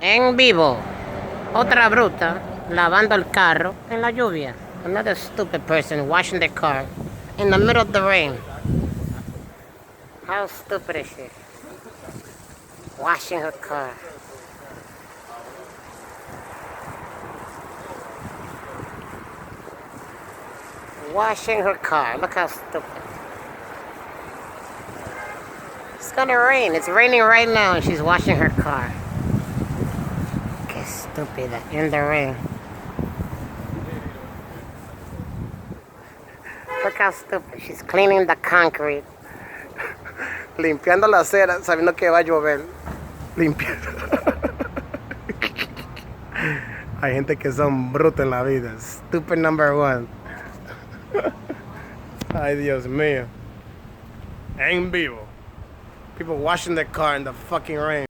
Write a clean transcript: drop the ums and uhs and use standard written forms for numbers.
En vivo. Otra bruta lavando el carro en la lluvia. Another stupid person washing their car in the middle of the rain. How stupid is she? Washing her car. Washing her car. Look how stupid. It's gonna rain. It's raining right now and she's washing her car. Que estúpida. In the rain. Look how stupid. She's cleaning the concrete. Limpiando la acera sabiendo que va a llover. Limpiando. Hay gente que son brutos en la vida. Stupid number one. Ay, Dios mío. En vivo. People washing their car in the fucking rain.